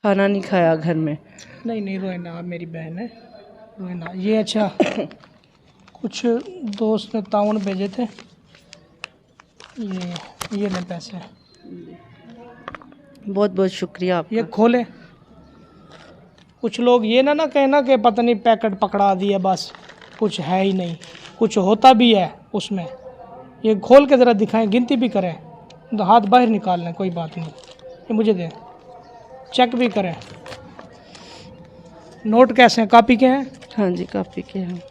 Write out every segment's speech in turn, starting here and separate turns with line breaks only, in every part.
खाना नहीं खाया घर में।
नहीं नहीं रोहिना, आप मेरी बहन है रोहिना। ये अच्छा कुछ दोस्त ने ताउन भेजे थे, ये ले पैसे।
बहुत बहुत शुक्रिया आपका।
ये खोले। कुछ लोग ये ना कहना कि पता नहीं पैकेट पकड़ा दिया, बस कुछ है ही नहीं, कुछ होता भी है उसमें। ये खोल के ज़रा दिखाएं, गिनती भी करें, तो हाथ बाहर निकाल लें, कोई बात नहीं। ये मुझे दें, चेक भी करें। नोट कैसे हैं, कॉपी के हैं?
हाँ जी, काफ़ी के हैं।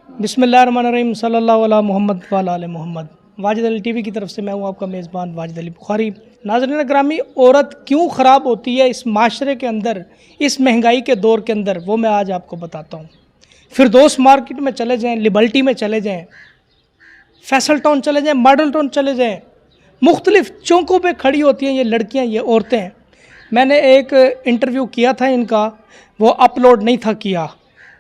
बिस्मिल्लाहिर्रहमानिर्रहीम, सल्लल्लाहु अला मोहम्मद व अला आले मोहम्मद। वाजिद अली टीवी की तरफ से मैं हूँ आपका मेज़बान वाजिद अली बुखारी। नाज़रीन ग्रामी, औरत क्यों ख़राब होती है इस माशरे के अंदर, इस महंगाई के दौर के अंदर, वो मैं आज आपको बताता हूँ। फिरदौस मार्केट में चले जाएँ, लिबर्टी में चले जाएँ, फैसल टाउन चले जाएँ, मॉडल टाउन चले जाएँ, मुख्तलिफ़ चौकों पर खड़ी होती हैं ये लड़कियाँ, ये औरतें। मैंने एक इंटरव्यू किया था इनका, वो अपलोड नहीं था किया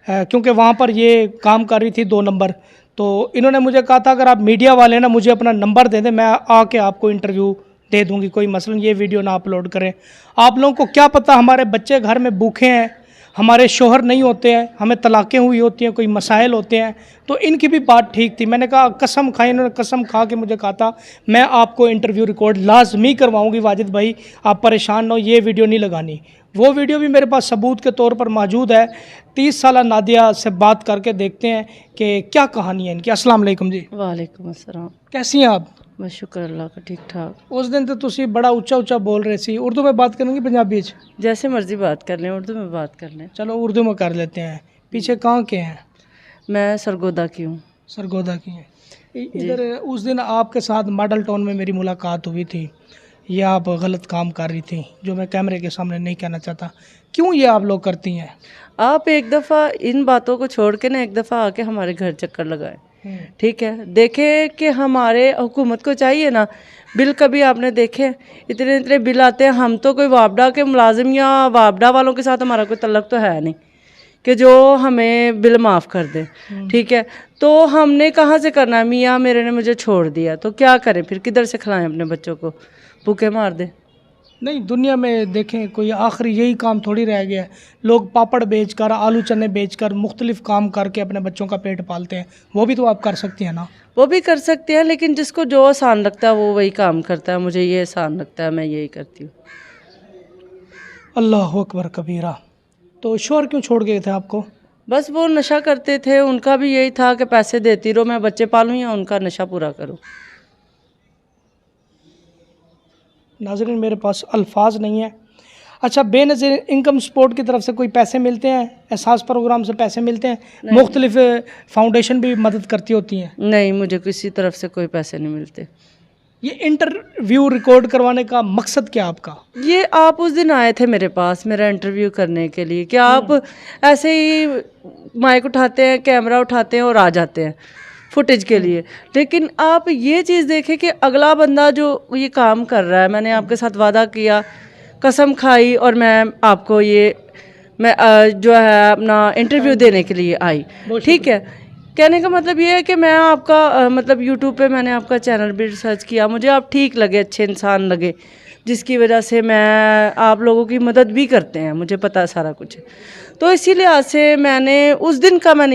क्योंकि वहाँ पर ये काम कर रही थी 2 नंबर। तो इन्होंने मुझे कहा था अगर आप मीडिया वाले ना मुझे अपना नंबर दे दें, मैं आके आपको इंटरव्यू दे दूँगी, कोई मसलन ये वीडियो ना अपलोड करें। आप लोगों को क्या पता, हमारे बच्चे घर में भूखे हैं, हमारे शोहर नहीं होते हैं, हमें तलाक़ें हुई होती हैं, कोई मसाइल होते हैं। तो इनकी भी बात ठीक थी। मैंने कहा कसम खाई, इन्होंने कसम खा के मुझे कहा था मैं आपको इंटरव्यू रिकॉर्ड लाजमी करवाऊँगी वाजिद भाई, आप परेशान ना हो, ये वीडियो नहीं लगानी। वो वीडियो भी मेरे पास सबूत के तौर पर मौजूद है। 30 साला नादिया से बात करके देखते हैं कि क्या कहानी है इनकी। अस्सलाम वालेकुम जी।
वालेकुम अस्सलाम।
कैसी हैं आप?
बस शुक्र अल्लाह का, ठीक ठाक।
उस दिन तो तुसी बड़ा ऊंचा ऊंचा बोल रहे सी। उर्दू में बात करेंगे पंजाबी च?
जैसे मर्जी बात कर लें, उर्दू में बात कर लें।
चलो उर्दू में कर लेते हैं। पीछे कहाँ के हैं?
मैं सरगोदा की हूँ।
सरगोदा की हैं। इधर उस दिन आपके साथ मॉडल टाउन में मेरी मुलाकात हुई थी, ये आप गलत काम कर रही थी, जो मैं कैमरे के सामने नहीं कहना चाहता। क्यों ये आप लोग करती हैं?
आप एक दफ़ा इन बातों को छोड़ के ना एक दफ़ा आके हमारे घर चक्कर लगाएं, ठीक है? देखें कि हमारे हुकूमत को चाहिए ना, बिल कभी आपने देखे? इतने इतने बिल आते हैं। हम तो कोई वापडा के मुलाजिम या वापडा वालों के साथ हमारा कोई तल्लक तो है नहीं कि जो हमें बिल माफ़ कर दे, ठीक है? तो हमने कहाँ से करना है? मियाँ मेरे ने मुझे छोड़ दिया, तो क्या करें फिर? किधर से खिलाएं अपने बच्चों को? भूखे मार दे?
नहीं, दुनिया में देखें कोई आखिरी यही काम थोड़ी रह गया है। लोग पापड़ बेचकर, आलू चने बेचकर, मुख्तलिफ काम करके अपने बच्चों का पेट पालते हैं। वो भी तो आप कर सकती हैं ना?
वो भी कर सकते हैं, लेकिन जिसको जो आसान लगता है वो वही काम करता है। मुझे ये आसान लगता है, मैं यही करती हूँ।
अल्लाह अकबर कबीरा। तो शोहर क्यों छोड़ गए थे आपको?
बस वो नशा करते थे, उनका भी यही था कि पैसे देती रहो, मैं बच्चे पालूँ या उनका नशा पूरा करूँ।
नाज़रीन मेरे पास अल्फाज नहीं है। अच्छा, बेनज़ीर इनकम सपोर्ट की तरफ से कोई पैसे मिलते हैं? एहसास प्रोग्राम से पैसे मिलते हैं? मुख्तलिफ फाउंडेशन भी मदद करती होती हैं?
नहीं, मुझे किसी तरफ से कोई पैसे नहीं मिलते।
ये इंटरव्यू रिकॉर्ड करवाने का मकसद क्या आपका?
ये आप उस दिन आए थे मेरे पास मेरा इंटरव्यू करने के लिए, क्या आप ऐसे ही माइक उठाते हैं, कैमरा उठाते हैं और आ जाते हैं फुटेज के लिए? लेकिन आप ये चीज़ देखें कि अगला बंदा जो ये काम कर रहा है, मैंने आपके साथ वादा किया, कसम खाई, और मैं जो है अपना इंटरव्यू देने के लिए आई, ठीक है? कहने का मतलब ये है कि मैं आपका मतलब यूट्यूब पे मैंने आपका चैनल भी रिसर्च किया, मुझे आप ठीक लगे, अच्छे इंसान लगे, जिसकी वजह से मैं आप लोगों की मदद भी करते हैं, मुझे पता है सारा कुछ। तो इसी लिहाज से मैंने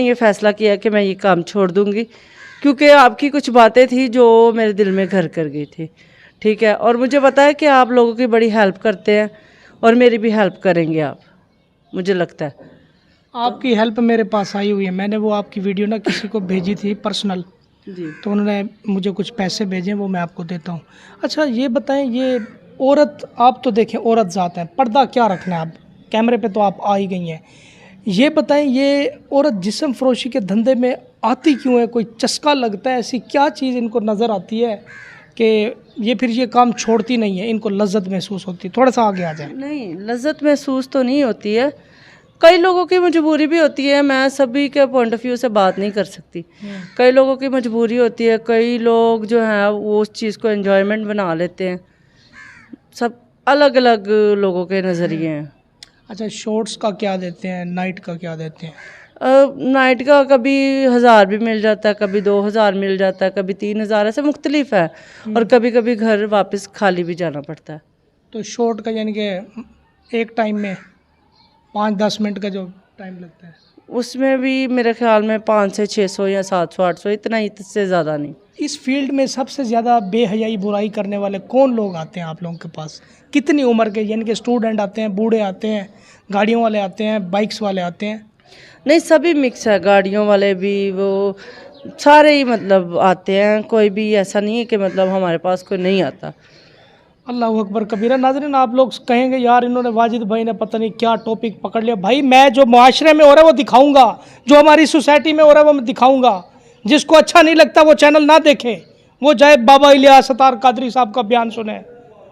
ये फ़ैसला किया कि मैं ये काम छोड़ दूँगी, क्योंकि आपकी कुछ बातें थी जो मेरे दिल में घर कर गई थी, ठीक है? और मुझे पता है कि आप लोगों की बड़ी हेल्प करते हैं और मेरी भी हेल्प करेंगे आप, मुझे लगता है।
आपकी हेल्प मेरे पास आई हुई है। मैंने वो आपकी वीडियो ना किसी को भेजी थी पर्सनल
जी,
तो उन्होंने मुझे कुछ पैसे भेजे, वो मैं आपको देता हूँ। अच्छा ये बताएं, ये औरत, आप तो देखें औरत ज़ात है, पर्दा क्या रखना है? आप कैमरे पे तो आप आ ही गई हैं। ये बताएं, ये औरत जिस्म फरोशी के धंधे में आती क्यों है? कोई चस्का लगता है? ऐसी क्या चीज़ इनको नज़र आती है कि ये फिर ये काम छोड़ती नहीं है, इनको लज्जत महसूस होती है? थोड़ा सा आगे आ जाए।
नहीं, लज्जत महसूस तो नहीं होती है, कई लोगों की मजबूरी भी होती है, मैं सभी के पॉइंट ऑफ व्यू से बात नहीं कर सकती। कई लोगों की मजबूरी होती है, कई लोग जो हैं वो उस चीज़ को एंजॉयमेंट बना लेते हैं। सब अलग अलग लोगों के नज़रिए हैं।
अच्छा, शॉर्ट्स का क्या देते हैं, नाइट का क्या देते हैं?
नाइट का कभी 1000 भी मिल जाता है, कभी 2000 मिल जाता है, कभी 3000, ऐसे मुख्तलिफ है। और कभी कभी घर वापस खाली भी जाना पड़ता है।
तो शॉर्ट का यानी कि एक टाइम में 5-10 मिनट का जो टाइम लगता है,
उसमें भी मेरे ख्याल में 500 से 600 या 700 800, इतना ही, इससे ज़्यादा नहीं।
इस फील्ड में सबसे ज़्यादा बेहयाई बुराई करने वाले कौन लोग आते हैं आप लोगों के पास? कितनी उम्र के, यानी कि स्टूडेंट आते हैं, बूढ़े आते हैं, गाड़ियों वाले आते हैं, बाइक्स वाले आते हैं?
नहीं, सभी मिक्स है, गाड़ियों वाले भी, वो सारे ही मतलब आते हैं। कोई भी ऐसा नहीं है कि मतलब हमारे पास कोई नहीं आता।
अल्लाह अकबर कबीरा। नाज़रीन, आप लोग कहेंगे यार इन्होंने, वाजिद भाई ने पता नहीं क्या टॉपिक पकड़ लिया। भाई मैं जो माशरे में हो रहा है वो दिखाऊंगा, जो हमारी सोसाइटी में हो रहा है वो मैं दिखाऊंगा। जिसको अच्छा नहीं लगता वो चैनल ना देखे, वो जाए बाबा इलियास सत्तार कादरी साहब का बयान सुने,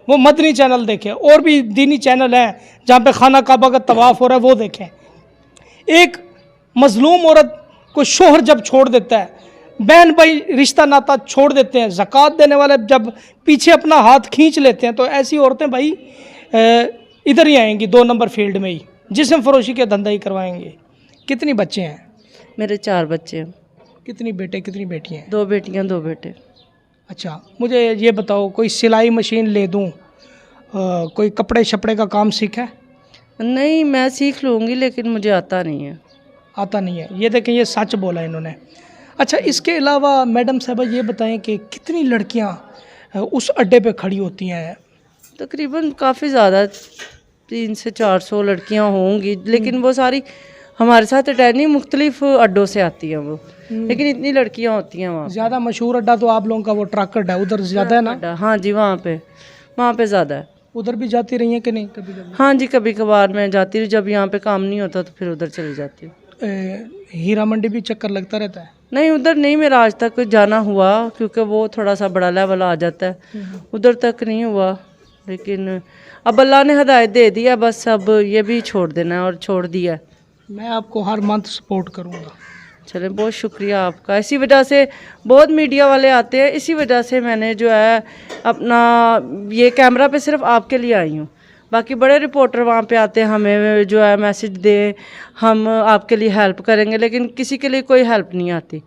वो मदनी चैनल देखे। और भी दीनी चैनल हैं जहाँ पे खाना काबा का तवाफ़ हो रहा है वो देखें। एक मजलूम औरत को शोहर जब छोड़ देता है, बहन भाई रिश्ता नाता छोड़ देते हैं, ज़कात देने वाले जब पीछे अपना हाथ खींच लेते हैं, तो ऐसी औरतें भाई इधर ही आएंगी, 2 नंबर फील्ड में ही जिस्म फरोशी के धंधा ही करवाएंगे। कितनी बच्चे हैं?
मेरे 4 बच्चे हैं।
कितनी बेटे कितनी बेटी हैं?
2 बेटियां 2 बेटे।
अच्छा, मुझे ये बताओ, कोई सिलाई मशीन ले दूँ, कोई कपड़े शपड़े का काम सीखा है?
नहीं, मैं सीख लूँगी लेकिन मुझे आता नहीं है।
आता नहीं है? ये देखें, ये सच बोला इन्होंने। अच्छा, इसके अलावा मैडम साहबा ये बताएं कि कितनी लड़कियां उस अड्डे पे खड़ी होती हैं?
तकरीबन काफ़ी ज़्यादा, 300 से 400 लड़कियां होंगी, लेकिन वो सारी हमारे साथ अटैच नहीं, मुख्तलिफ अड्डों से आती हैं वो, लेकिन इतनी लड़कियां होती हैं वहाँ।
ज़्यादा मशहूर अड्डा तो आप लोगों का वो ट्रक अड्डा है, उधर ज़्यादा है ना?
हाँ जी, वहाँ पे ज़्यादा है।
उधर भी जाती रही हैं कि नहीं कभी कभी?
हाँ जी, कभी कभार मैं जाती हूँ, जब यहाँ पे काम नहीं होता तो फिर उधर चली जाती हूँ।
हीरा मंडी भी चक्कर लगता रहता है?
नहीं, उधर नहीं मेरा आज तक जाना हुआ, क्योंकि वो थोड़ा सा बड़ा लेवल आ जाता है, उधर तक नहीं हुआ। लेकिन अब अल्लाह ने हदायत दे दिया, बस अब ये भी छोड़ देना है, और छोड़ दिया है।
मैं आपको हर मंथ सपोर्ट करूँगा।
चले, बहुत शुक्रिया आपका। इसी वजह से बहुत मीडिया वाले आते हैं, इसी वजह से मैंने जो है अपना ये कैमरा पे सिर्फ आपके लिए आई हूँ। बाकी बड़े रिपोर्टर वहाँ पे आते हैं, हमें जो है मैसेज दें, हम आपके लिए हेल्प करेंगे, लेकिन किसी के लिए कोई हेल्प नहीं आती।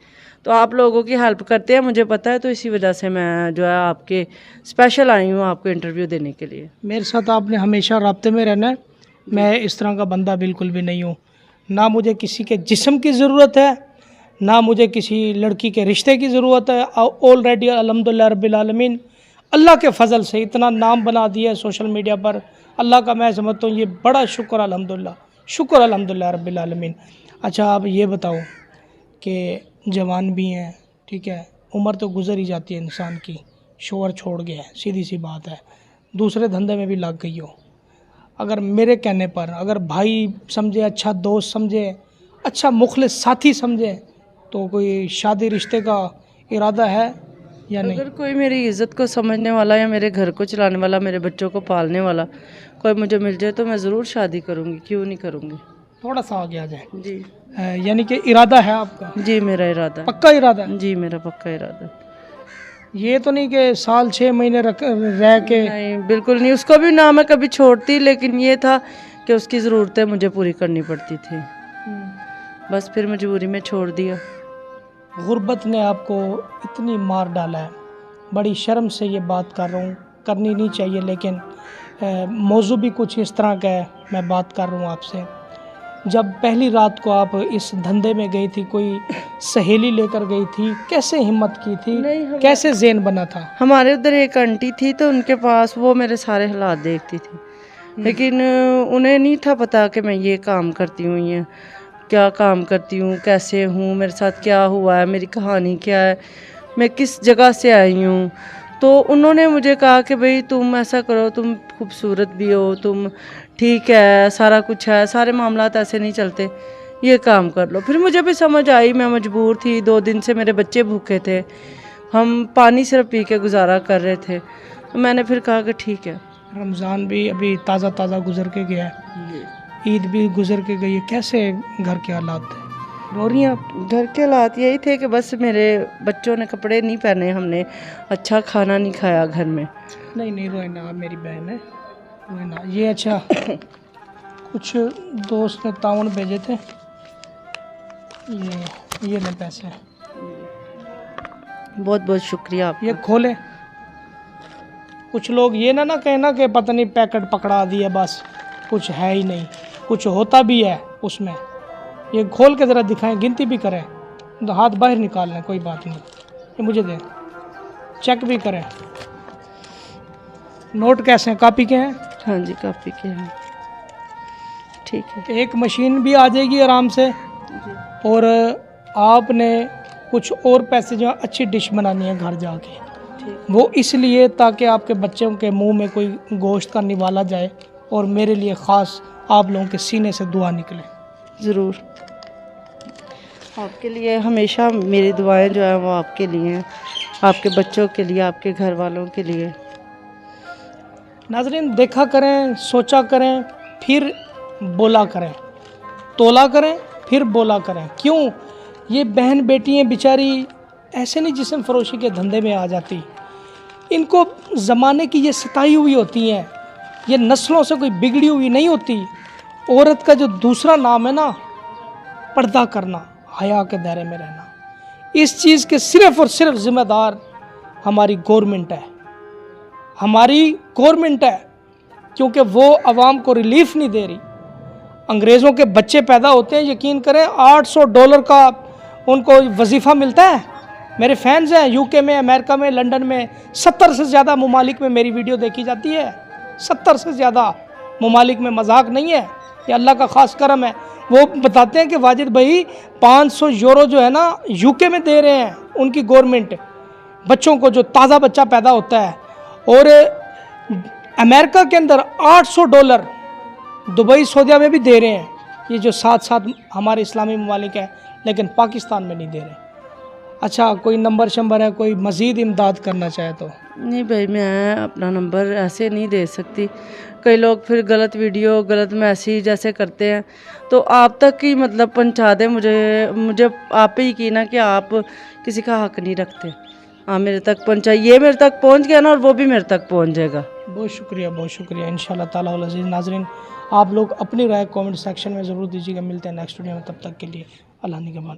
तो आप लोगों की हेल्प करते हैं, मुझे पता है, तो इसी वजह से मैं जो है आपके स्पेशल आई हूँ आपको इंटरव्यू देने के लिए।
मेरे साथ आपने हमेशा राब्ते में रहना है। मैं इस तरह का बंदा बिल्कुल भी नहीं हूँ। ना मुझे किसी के जिस्म की ज़रूरत है, ना मुझे किसी लड़की के रिश्ते की ज़रूरत है। ऑलरेडी अल्हम्दुलिल्लाह रब्बिल आलमीन, अल्लाह के फ़ज़ल से इतना नाम बना दिया है सोशल मीडिया पर। अल्लाह का मैं समझता हूँ ये बड़ा शुक्र अल्हम्दुलिल्लाह, शुक्र अल्हम्दुलिल्लाह रब्बिल आलमीन। अच्छा, आप ये बताओ कि जवान भी हैं, ठीक है, उम्र तो गुज़र ही जाती है इंसान की, शोहर छोड़ गया है, सीधी सी बात है, दूसरे धंधे में भी लग गई हो, अगर मेरे कहने पर अगर भाई समझे, अच्छा दोस्त समझे, अच्छा मुखलिस साथी समझे, तो कोई शादी रिश्ते का इरादा है या नहीं?
अगर कोई मेरी इज़्ज़त को समझने वाला या मेरे घर को चलाने वाला, मेरे बच्चों को पालने वाला कोई मुझे मिल जाए तो मैं ज़रूर शादी करूँगी, क्यों नहीं करूँगी।
थोड़ा सा आगे आ जाए।
जी
यानी कि इरादा है आपका?
जी, मेरा इरादा है।
पक्का इरादा है?
जी, मेरा पक्का इरादा है।
ये तो नहीं कि साल 6 महीने रह के?
नहीं, बिल्कुल नहीं। उसको भी ना मैं कभी छोड़ती, लेकिन ये था कि उसकी ज़रूरतें मुझे पूरी करनी पड़ती थी, बस फिर मजबूरी में छोड़ दिया।
गुर्बत ने आपको इतनी मार डाला है, बड़ी शर्म से ये बात कर रहा हूँ, करनी नहीं चाहिए, लेकिन मौजू भी कुछ इस तरह का है, मैं बात कर रहा हूँ आपसे। जब पहली रात को आप इस धंधे में गई थी, कोई सहेली लेकर गई थी, कैसे हिम्मत की थी?
नहीं,
कैसे ज़ेन बना था?
हमारे उधर एक आंटी थी, तो उनके पास वो मेरे सारे हालात देखती थी, लेकिन उन्हें नहीं था पता कि मैं ये काम करती हूँ, ये क्या काम करती हूँ, कैसे हूँ, मेरे साथ क्या हुआ है, मेरी कहानी क्या है, मैं किस जगह से आई हूँ। तो उन्होंने मुझे कहा कि भाई तुम ऐसा करो, तुम खूबसूरत भी हो, तुम ठीक है, सारा कुछ है, सारे मामलात ऐसे नहीं चलते, ये काम कर लो। फिर मुझे भी समझ आई, मैं मजबूर थी, 2 दिन से मेरे बच्चे भूखे थे, हम पानी सिर्फ पी के गुजारा कर रहे थे, तो मैंने फिर कहा कि ठीक है।
रमज़ान भी अभी ताज़ा ताज़ा गुजर के गया है, ईद भी गुजर के गई है, कैसे घर के हालात थे? रो रही हैं आप?
घर के हालात यही थे कि बस मेरे बच्चों ने कपड़े नहीं पहने, हमने अच्छा खाना नहीं खाया घर में।
नहीं नहीं रोए ना, आप मेरी बहन है, वही ना, ये अच्छा कुछ दोस्त ने ताउन भेजे थे, ये ले पैसे,
बहुत बहुत शुक्रिया आपका।
ये खोले। कुछ लोग ये ना कहना कि पता नहीं पैकेट पकड़ा दिया, बस कुछ है ही नहीं, कुछ होता भी है उसमें। ये खोल के ज़रा दिखाएं, गिनती भी करें, तो हाथ बाहर निकाल लें, कोई बात नहीं। ये मुझे दें, चेक भी करें। नोट कैसे हैं, कॉपी के हैं?
हाँ जी, काफ़ी के हैं, ठीक है।
एक मशीन भी आ जाएगी आराम से, और आपने कुछ और पैसे जो अच्छी डिश बनानी है घर जाके, वो इसलिए ताकि आपके बच्चों के मुंह में कोई गोश्त का निवाला जाए, और मेरे लिए ख़ास आप लोगों के सीने से दुआ निकले।
ज़रूर, आपके लिए हमेशा मेरी दुआएं जो है वो आपके लिए हैं, आपके बच्चों के लिए, आपके घर वालों के लिए।
नाज़रीन, देखा करें, सोचा करें, फिर बोला करें, तोला करें, फिर बोला करें। क्यों ये बहन बेटियां बेचारी ऐसे नहीं जिस्म फरोशी के धंधे में आ जाती, इनको ज़माने की ये सताई हुई होती हैं, ये नस्लों से कोई बिगड़ी हुई नहीं होती। औरत का जो दूसरा नाम है ना, पर्दा करना, हया के दायरे में रहना, इस चीज़ के सिर्फ़ और सिर्फ ज़िम्मेदार हमारी गवर्नमेंट है, हमारी गवर्नमेंट है, क्योंकि वो आवाम को रिलीफ नहीं दे रही। अंग्रेज़ों के बच्चे पैदा होते हैं, यकीन करें $800 का उनको वजीफ़ा मिलता है। मेरे फैंस हैं यूके में, अमेरिका में, लंदन में, 70 से ज़्यादा ममालिक में मेरी वीडियो देखी जाती है, 70 से ज़्यादा ममालिक में, मजाक नहीं है, ये अल्लाह का ख़ास करम है। वो बताते हैं कि वाजिद भाई €500 जो है ना यूके में दे रहे हैं उनकी गवर्नमेंट बच्चों को, जो ताज़ा बच्चा पैदा होता है, और अमेरिका के अंदर $800 दुबई सऊदीया में भी दे रहे हैं, ये जो साथ साथ हमारे इस्लामी ममालिक हैं, लेकिन पाकिस्तान में नहीं दे रहे। अच्छा, कोई नंबर शंबर है, कोई मज़ीद इमदाद करना चाहे तो?
नहीं भाई, मैं अपना नंबर ऐसे नहीं दे सकती, कई लोग फिर गलत वीडियो, गलत मैसेज ऐसे करते हैं, तो आप तक ही मतलब पहुंचा दें। मुझे आप पे यकीन है कि आप किसी का हक नहीं रखते। हाँ, मेरे तक पहुंचाइए, ये मेरे तक पहुंच गया ना, और वो भी मेरे तक पहुंच जाएगा।
बहुत शुक्रिया, बहुत शुक्रिया। इंशाल्लाह ताला वल अज़ीज़। नाज़रीन, आप लोग अपनी राय कमेंट सेक्शन में ज़रूर दीजिएगा। मिलते हैं नेक्स्ट वीडियो में, तब तक के लिए अल्लाह निगहबान।